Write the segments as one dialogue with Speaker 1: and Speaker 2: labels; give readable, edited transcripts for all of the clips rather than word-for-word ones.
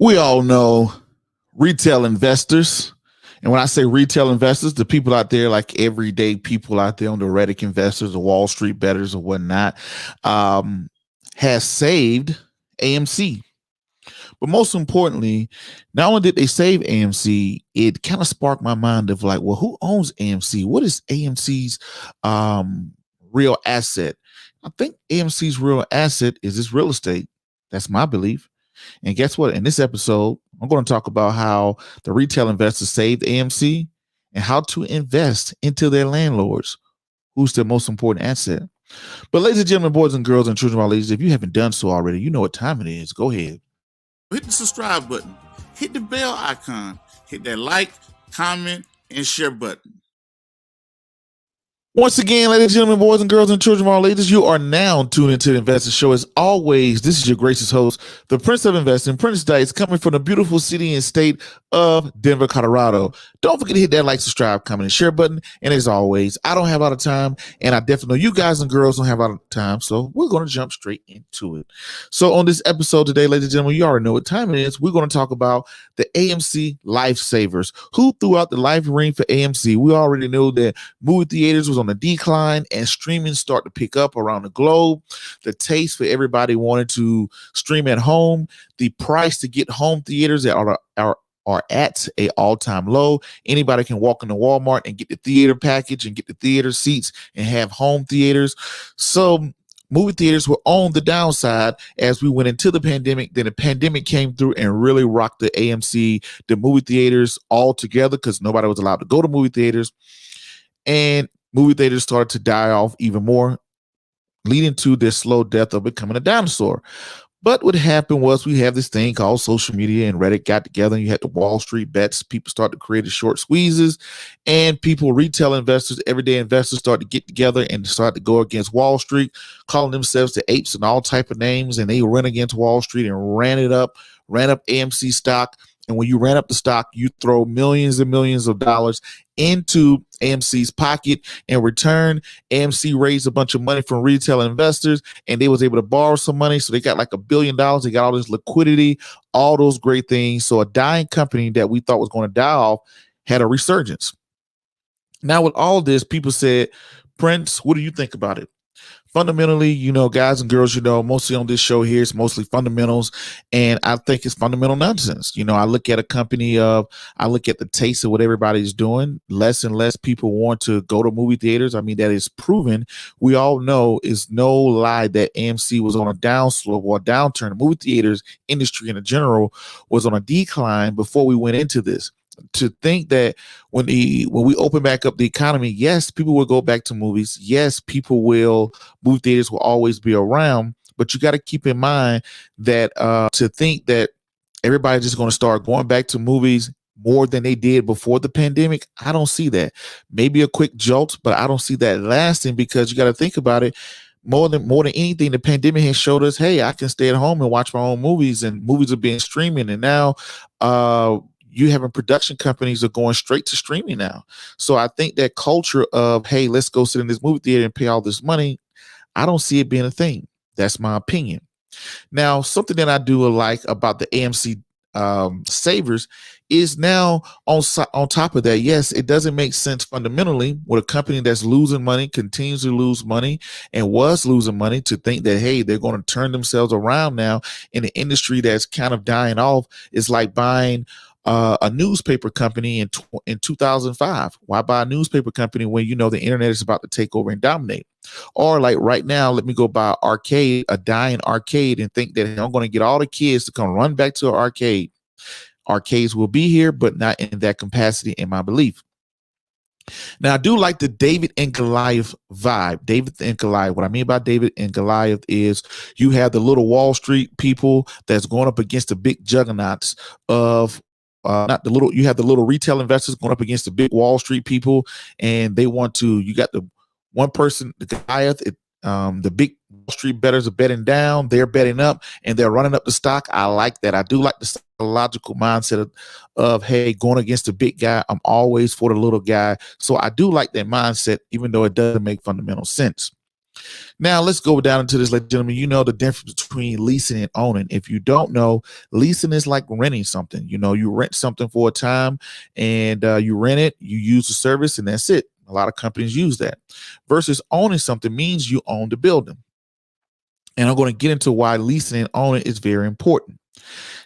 Speaker 1: We all know retail investors. And when I say retail investors, the people out there, like everyday people out there on the Reddit investors, the Wall Street bettors or whatnot, has saved AMC. But most importantly, not only did they save AMC, it kind of sparked my mind of like, well, who owns AMC? What is AMC's real asset? I think AMC's real asset is this real estate. That's my belief. And guess what? In this episode, I'm going to talk about how the retail investors saved AMC and how to invest into their landlords, who's their most important asset. But ladies and gentlemen, boys and girls and children of all ages, if you haven't done so already, you know what time it is. Go ahead.
Speaker 2: Hit the subscribe button, hit the bell icon, hit that like, comment, and share button.
Speaker 1: Once again, ladies and gentlemen, boys and girls and children of all ages, you are now tuned into the Investor Show. As always, this is your gracious host, the Prince of Investing, Prince Dykes, coming from the beautiful city and state of Denver, Colorado. Don't forget to hit that like, subscribe, comment, and share button. And as always, I don't have a lot of time, and I definitely know you guys and girls don't have a lot of time, so we're going to jump straight into it. So on this episode today, ladies and gentlemen, you already know what time it is. We're going to talk about the AMC lifesavers. Who threw out the life ring for AMC? We already know that movie theaters was on the decline and streaming start to pick up around the globe. The taste for everybody wanted to stream at home. The price to get home theaters are at a all-time low. Anybody can walk into Walmart and get the theater package and get the theater seats and have home theaters. So movie theaters were on the downside as we went into the pandemic. Then the pandemic came through and really rocked the AMC, the movie theaters all together because nobody was allowed to go to movie theaters. And movie theaters started to die off even more, leading to their slow death of becoming a dinosaur. But what happened was we have this thing called social media, and Reddit got together, and you had the Wall Street bets. People started to create short squeezes, and people, retail investors, everyday investors started to get together and started to go against Wall Street, calling themselves the apes and all type of names, and they ran against Wall Street and ran up AMC stock. And when you ran up the stock, you throw millions and millions of dollars into AMC's pocket. In return, AMC raised a bunch of money from retail investors, and they was able to borrow some money. So they got like $1 billion. They got all this liquidity, all those great things. So a dying company that we thought was going to die off had a resurgence. Now with all this, people said, Prince, what do you think about it? Fundamentally, you know, guys and girls, you know, mostly on this show here, it's mostly fundamentals. And I think it's fundamental nonsense. You know, I look at I look at the taste of what everybody's doing. Less and less people want to go to movie theaters. I mean, that is proven. We all know it's no lie that AMC was on a downslope or a downturn. The movie theaters industry in general was on a decline before we went into this. To think that when we open back up the economy, yes, people will go back to movies. Yes, movie theaters will always be around, but you got to keep in mind that to think that everybody's just going to start going back to movies more than they did before the pandemic, I don't see that. Maybe a quick jolt, but I don't see that lasting, because you got to think about it. More than anything, the pandemic has showed us, hey, I can stay at home and watch my own movies, and movies are being streaming, and now you having production companies are going straight to streaming now. So I think that culture of, hey, let's go sit in this movie theater and pay all this money, I don't see it being a thing. That's my opinion. Now, something that I do like about the AMC savers is now on top of that, yes, it doesn't make sense fundamentally with a company that's losing money, continues to lose money, and was losing money, to think that, hey, they're going to turn themselves around now in an industry that's kind of dying off. Is like buying a newspaper company in 2005. Why buy a newspaper company when you know the internet is about to take over and dominate? Or like right now, let me go buy a dying arcade, and think that I'm going to get all the kids to come run back to an arcade. Arcades will be here, but not in that capacity, in my belief. Now, I do like the David and Goliath vibe. David and Goliath. What I mean by David and Goliath is you have the little Wall Street people that's going up against the big juggernauts of you have the little retail investors going up against the big Wall Street people, and you got the one person, the Goliath, the big Wall Street bettors are betting down, they're betting up, and they're running up the stock. I like that. I do like the psychological mindset of, hey, going against the big guy, I'm always for the little guy. So I do like that mindset, even though it doesn't make fundamental sense. Now let's go down into this, ladies and gentlemen. You know the difference between leasing and owning. If you don't know, leasing is like renting something. You know, you rent something for a time and you rent it, you use the service, and that's it. A lot of companies use that. Versus owning something means you own the building. And I'm going to get into why leasing and owning is very important.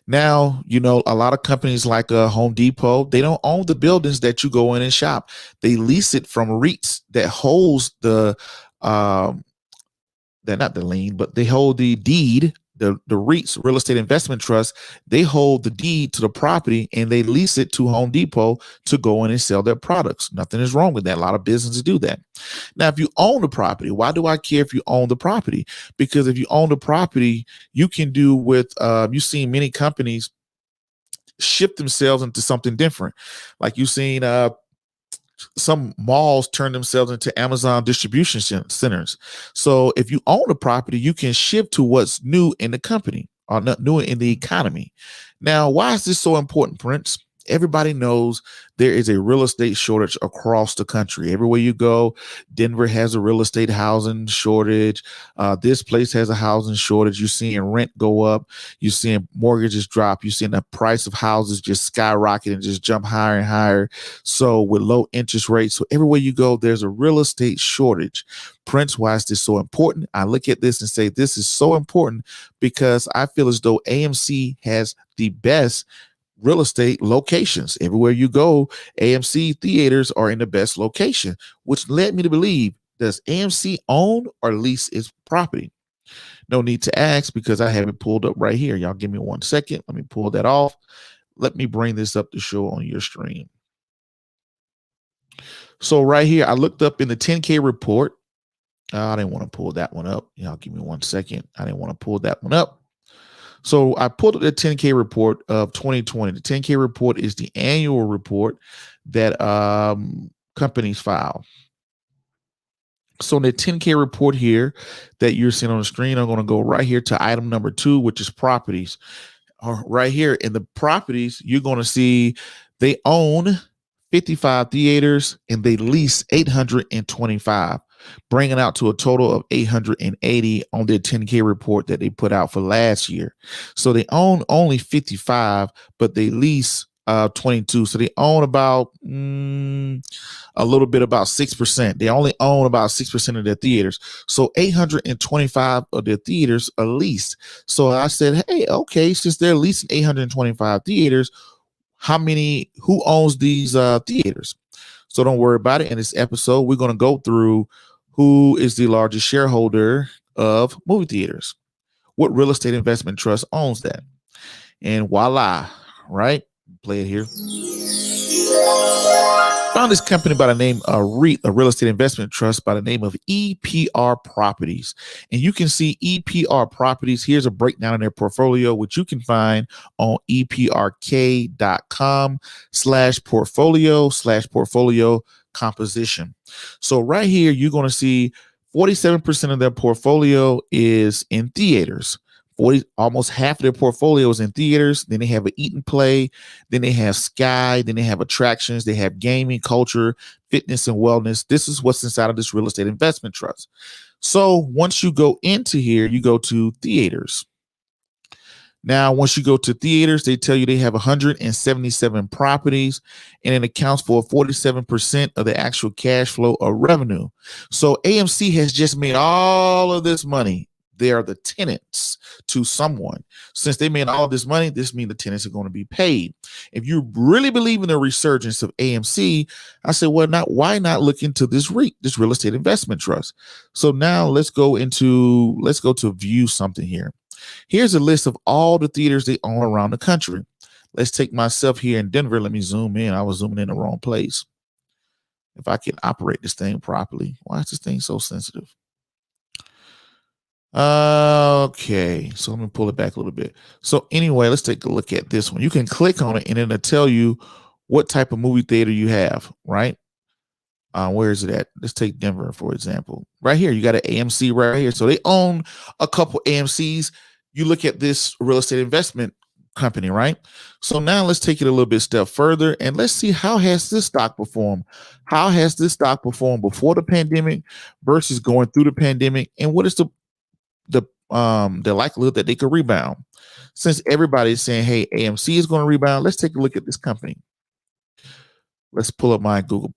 Speaker 1: Now, you know, a lot of companies like Home Depot, they don't own the buildings that you go in and shop. They lease it from REITs that holds um, they're not the lien, but they hold the deed, the REITs, real estate investment trust. They hold the deed to the property and they lease it to Home Depot to go in and sell their products. Nothing is wrong with that. A lot of businesses do that. Now, if you own the property, why do I care if you own the property? Because if you own the property, you can do with, you've seen many companies shift themselves into something different. Like you've seen some malls turn themselves into Amazon distribution centers. So if you own a property, you can shift to what's new in the company or not new in the economy. Now, why is this so important, Prince? Everybody knows there is a real estate shortage across the country. Everywhere you go, Denver has a real estate housing shortage. This place has a housing shortage. You're seeing rent go up. You're seeing mortgages drop. You're seeing the price of houses just skyrocket and just jump higher and higher. So with low interest rates, so everywhere you go, there's a real estate shortage. Prince, why is this so important? I look at this and say this is so important because I feel as though AMC has the best real estate locations. Everywhere you go, AMC theaters are in the best location, which led me to believe, does AMC own or lease its property? No need to ask because I have it pulled up right here. Y'all give me 1 second. Let me pull that off. Let me bring this up to show on your stream. So right here, I looked up in the 10K report. I didn't want to pull that one up. Y'all give me 1 second. I didn't want to pull that one up. So I pulled up the 10K report of 2020. The 10K report is the annual report that companies file. So in the 10K report here that you're seeing on the screen, I'm going to go right here to item number 2, which is properties. Right here in the properties, you're going to see they own 55 theaters and they lease 825, bringing out to a total of 880 on their 10K report that they put out for last year. So they own only 55, but they lease 22. So they own about a little bit about 6%. They only own about 6% of their theaters. So 825 of their theaters are leased. So I said, hey, okay, since they're leasing 825 theaters, who owns these theaters? So don't worry about it. In this episode, we're going to go through who is the largest shareholder of movie theaters. What real estate investment trust owns that? And voila, right? Play it here. Found this company by the name of REIT, a real estate investment trust by the name of EPR Properties. And you can see EPR Properties. Here's a breakdown of their portfolio, which you can find on eprk.com/portfolio composition. So right here, you're going to see 47% of their portfolio is in theaters. Almost half of their portfolio is in theaters. Then they have an eat and play. Then they have Sky. Then they have attractions. They have gaming, culture, fitness, and wellness. This is what's inside of this real estate investment trust. So once you go into here, you go to theaters. Now, once you go to theaters, they tell you they have 177 properties, and it accounts for 47% of the actual cash flow or revenue. So AMC has just made all of this money. They are the tenants to someone. Since they made all this money, this means the tenants are going to be paid. If you really believe in the resurgence of AMC, I said, well, why not look into this REIT, this real estate investment trust? So now let's go to view something here. Here's a list of all the theaters they own around the country. Let's take myself here in Denver. Let me zoom in. I was zooming in the wrong place. If I can operate this thing properly. Why is this thing so sensitive? Okay, so let me pull it back a little bit. So anyway, let's take a look at this one. You can click on it and it'll tell you what type of movie theater you have, right? Where is it at? Let's take Denver, for example. Right here, you got an AMC right here. So they own a couple AMCs. You look at this real estate investment company, right? So now let's take it a little bit step further and let's see how has this stock performed. How has this stock performed before the pandemic versus going through the pandemic, and what is the likelihood that they could rebound? Since everybody's saying, hey, AMC is going to rebound, let's take a look at this company. Let's pull up my Google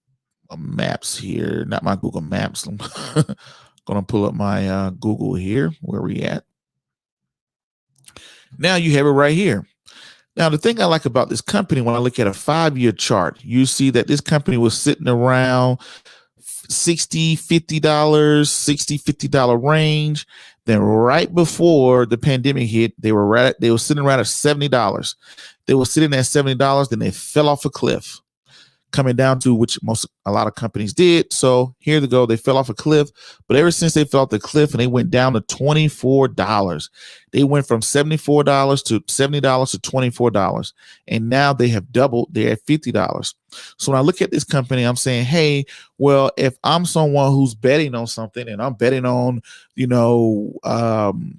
Speaker 1: Maps here. Not my Google Maps. I'm going to pull up my Google here. Where we at? Now you have it right here. Now, the thing I like about this company, when I look at a 5-year chart, you see that this company was sitting around $60, $50, $60, $50 range. Then right before the pandemic hit, they were sitting around at $70. They were sitting at $70, then they fell off a cliff, coming down to which a lot of companies did. So here they go. They fell off a cliff, but ever since they fell off the cliff and they went down to $24, they went from $74 to $70 to $24. And now they have doubled. They're at $50. So when I look at this company, I'm saying, hey, well, if I'm someone who's betting on something and I'm betting on,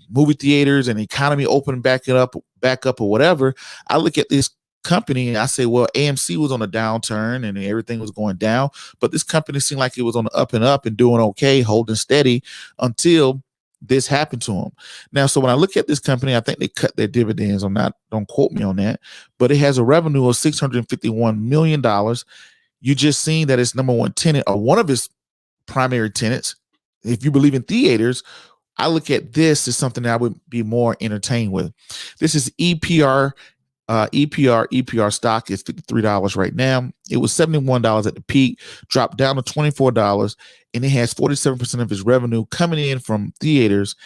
Speaker 1: movie theaters and the economy opening back up or whatever, I look at this company and I say, well, AMC was on a downturn and everything was going down, but this company seemed like it was on the up and up and doing okay, holding steady until this happened to them. Now, so when I look at this company, I think they cut their dividends. Don't quote me on that, but it has a revenue of $651 million. You just seen that its number one tenant, or one of its primary tenants, if you believe in theaters, I look at this as something that I would be more entertained with. This is EPR. EPR stock is $53 right now. It was $71 at the peak, dropped down to $24, and it has 47% of its revenue coming in from theaters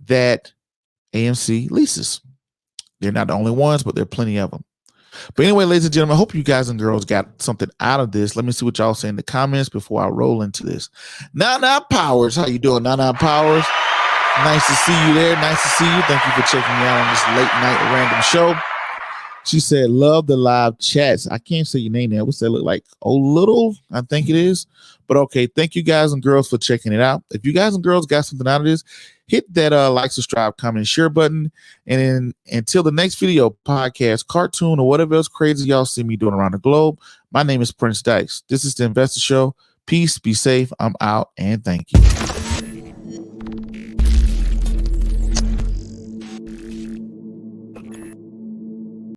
Speaker 1: that AMC leases. They're not the only ones, but there are plenty of them. But anyway, ladies and gentlemen, I hope you guys and girls got something out of this. Let me see what y'all say in the comments before I roll into this. Nana Powers, how you doing, Nana Powers? Nice to see you there. Nice to see you. Thank you for checking me out on this late night random show. She said, love the live chats. I can't say your name there. What's that look like? Oh, little, I think it is. But okay, thank you guys and girls for checking it out. If you guys and girls got something out of this, hit that like, subscribe, comment, and share button. And then until the next video, podcast, cartoon, or whatever else crazy y'all see me doing around the globe, my name is Prince Dykes. This is the Investor Show. Peace, be safe. I'm out, and thank you.